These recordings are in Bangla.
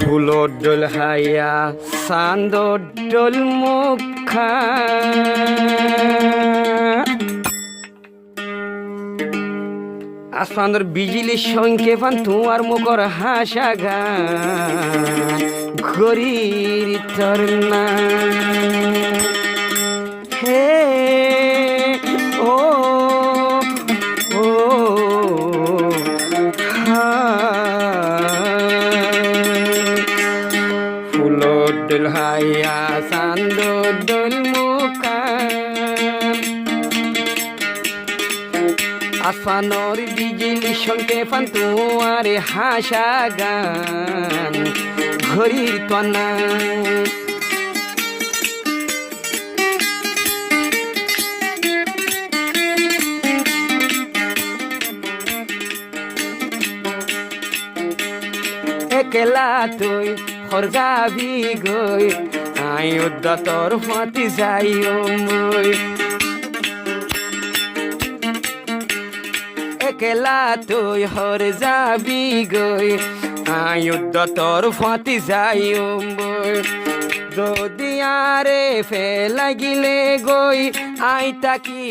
ফুলর ডোল হাইয়া চান্দর ডোল মুখা আসমানের বিজলির সঙ্গে পান তোমার মুখর হাসা গান গরির তোর না হে ও ও ফুলর ডোল হাইয়া চান্দর ডোল মুখা আসমানের বিজলি সঙ্গে পান তোমার হাসা গান ঘড়ির তনা একলা তুই হর যাবি গই আই উদ্দতর ফাঁতি যাইও মই একলা তুই হর যাবি গই আয়ুদ্ধ তোর ফাঁতি যাইও মই যদি আরে ফেলাগিলে গই আই তাকি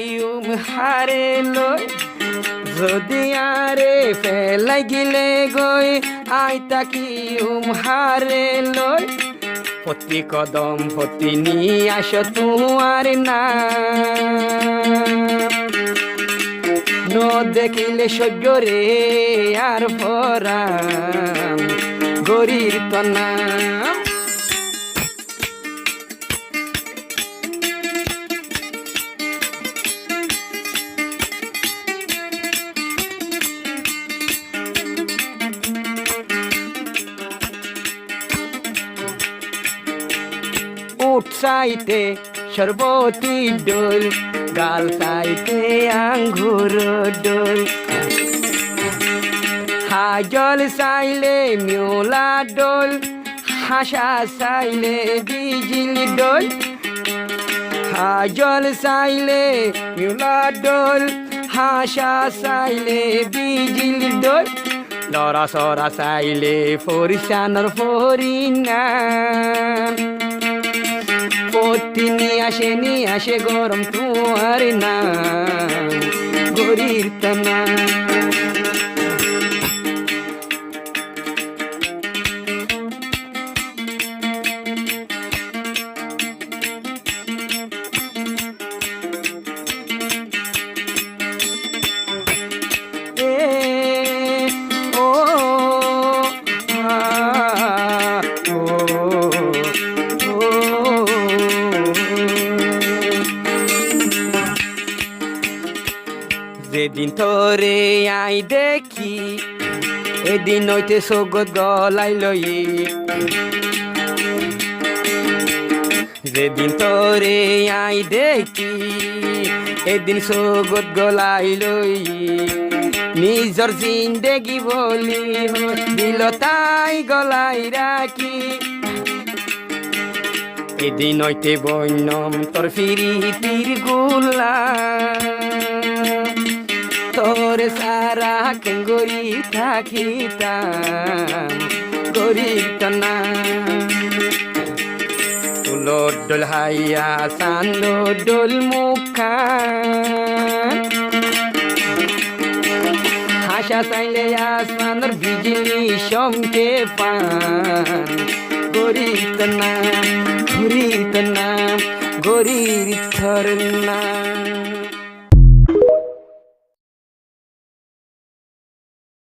হারে লই যদি আরে ফেলাগিলে গই আই তাকি হারে লই প্রতি কদম প্রতি নিয়ে আসো তোমার না দেখিলে সহ্য রে আর ভরাম গরির তনা উঠ চাইতে সর্বতী ডোল গাল চাইতে আঙ্গুর ডোল হাজল চাইলে মিউলা ডোল হাসা চাইলে বিজলি ডোল হাজল চাইলে মিউলা ডোল হাসা চাইলে বিজলি ডোল লড়া সরা চাইলে ফরিসানর ফরিনা পত্নী আসে গরম তোমার না গরির তনা যেদিন তোরে আই দেখি এদিন হইতে সগত গলাই লই যেদিন তোরে আই দেখি এদিন সগত গলাই লই নিজর জিন্দেগি বলি দিল তাই গলাই রাখি এদিন হইতে বন্যম তোর ফিরিতির গুলা তোর সারা কেঙ্গরি থাকিতাম গরিব তনা ফুলর ডোল হাইয়া চান্দর ডোল মুখা হাসা চাইলে আসমানের বিজলি সমকে পান গরিব তনা গরির থর না